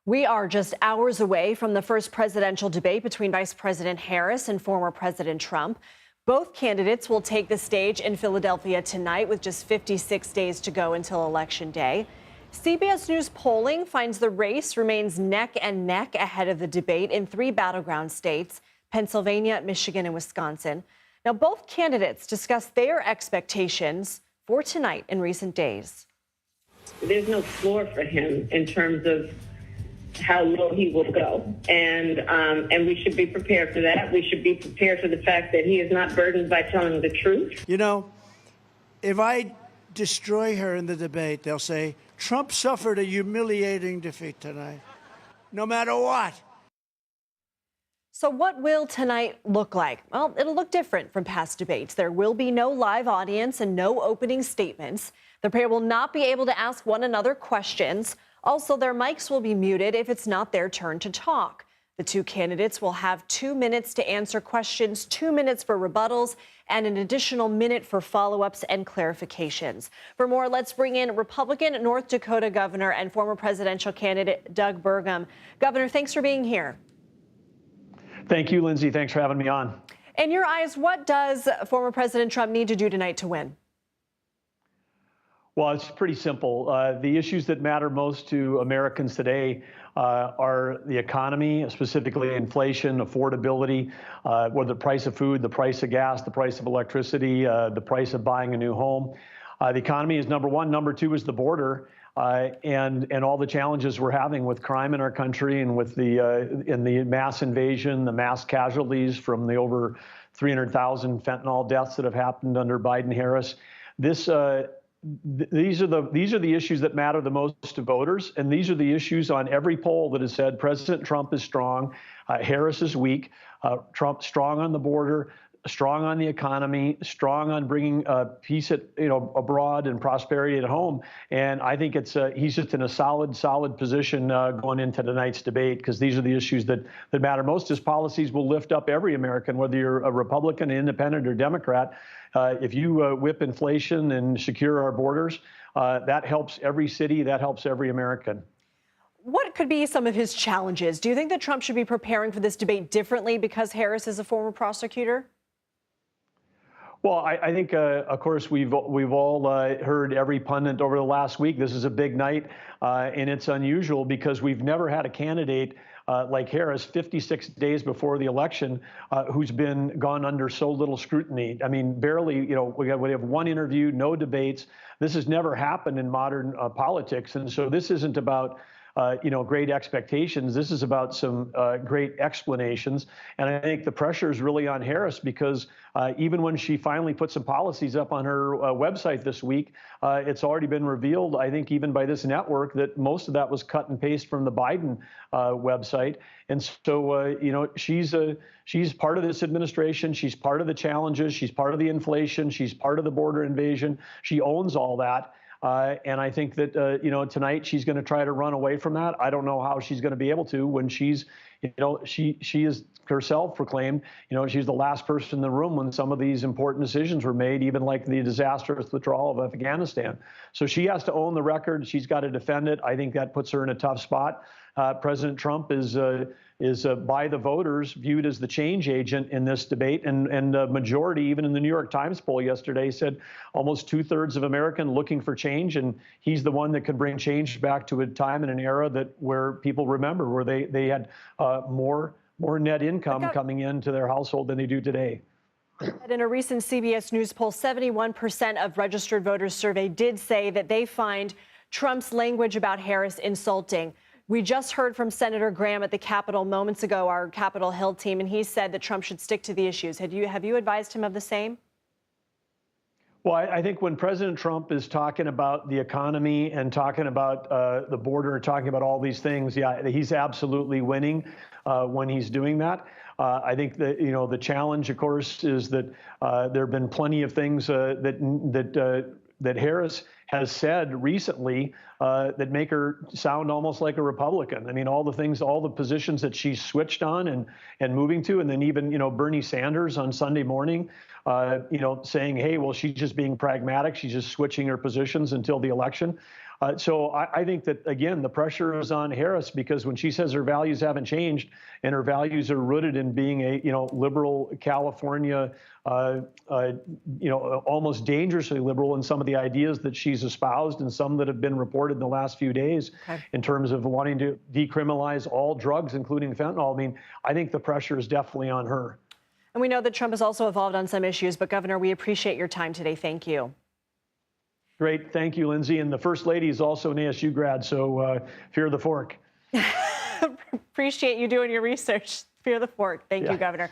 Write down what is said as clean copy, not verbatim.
We are just hours away from the first presidential debate between Vice President Harris and former President Trump. Both candidates will take the stage in Philadelphia tonight with just 56 days to go until Election Day. CBS News polling finds the race remains neck and neck ahead of the debate in three battleground states, Pennsylvania, Michigan, and Wisconsin. Now, both candidates discussed their expectations for tonight in recent days. There's no floor for him in terms of how low he will go. And we should be prepared for that. We should be prepared for the fact that he is not burdened by telling the truth. You know, if I destroy her in the debate, they'll say, Trump suffered a humiliating defeat tonight, no matter what. So what will tonight look like? Well, it'll look different from past debates. There will be no live audience and no opening statements. The pair will not be able to ask one another questions. Also, their mics will be muted if it's not their turn to talk. The two candidates will have 2 minutes to answer questions, 2 minutes for rebuttals, and an additional minute for follow-ups and clarifications. For more, let's bring in Republican North Dakota Governor and former presidential candidate Doug Burgum. Governor, thanks for being here. Thank you, Lindsay. Thanks for having me on. In your eyes, what does former President Trump need to do tonight to win? Well, it's pretty simple. The issues that matter most to Americans today are the economy, specifically inflation, affordability, or the price of food, the price of gas, the price of electricity, the price of buying a new home. The economy is number one. Number two is the border. And all the challenges we're having with crime in our country and with the mass invasion, the mass casualties from the over 300,000 fentanyl deaths that have happened under Biden-Harris. These are the issues that matter the most to voters, and these are the issues on every poll that has said President Trump is strong, Harris is weak, Trump strong on the border, strong on the economy, strong on bringing peace abroad and prosperity at home. And I think he's just in a solid position going into tonight's debate, because these are the issues that matter most. His policies will lift up every American, whether you're a Republican, independent, or Democrat. If you whip inflation and secure our borders, that helps every city, that helps every American. What could be some of his challenges? Do you think that Trump should be preparing for this debate differently because Harris is a former prosecutor? Well, I think, of course, we've all heard every pundit over the last week. This is a big night, and it's unusual because we've never had a candidate like Harris 56 days before the election who's been gone under so little scrutiny. I mean, barely, we have one interview, no debates. This has never happened in modern politics. And so this isn't about great expectations. This is about some great explanations. And I think the pressure is really on Harris because even when she finally put some policies up on her website this week, it's already been revealed, I think, even by this network, that most of that was cut and paste from the Biden website. And so, she's part of this administration. She's part of the challenges. She's part of the inflation. She's part of the border invasion. She owns all that. And I think that, tonight she's going to try to run away from that. I don't know how she's going to be able to when she's, she is herself proclaimed, she's the last person in the room when some of these important decisions were made, even like the disastrous withdrawal of Afghanistan. So she has to own the record. She's got to defend it. I think that puts her in a tough spot. President Trump is by the voters viewed as the change agent in this debate, and the majority, even in the New York Times poll yesterday, said almost 2/3 of Americans looking for change, and he's the one that could bring change back to a time and an era where people remember, where they had more net income coming into their household than they do today. In a recent CBS News poll, 71% of registered voters surveyed did say that they find Trump's language about Harris insulting. We just heard from Senator Graham at the Capitol moments ago, our Capitol Hill team, and he said that Trump should stick to the issues. Have you advised him of the same? Well, I think when President Trump is talking about the economy and talking about the border and talking about all these things, yeah, he's absolutely winning when he's doing that. I think that, the challenge, of course, is that there have been plenty of things that Harris has said recently that make her sound almost like a Republican. I mean, all the positions that she's switched on and moving to, and then even, Bernie Sanders on Sunday morning, saying, hey, well, she's just being pragmatic. She's just switching her positions until the election. So I think that, again, the pressure is on Harris, because when she says her values haven't changed and her values are rooted in being a, liberal California, almost dangerously liberal in some of the ideas that she's espoused and some that have been reported in the last few days in terms of wanting to decriminalize all drugs, including fentanyl. I mean, I think the pressure is definitely on her. And we know that Trump has also evolved on some issues, but Governor, we appreciate your time today. Thank you. Great. Thank you, Lindsay. And the First Lady is also an ASU grad, so fear the fork. Appreciate you doing your research. Fear the fork. Thank you, Governor.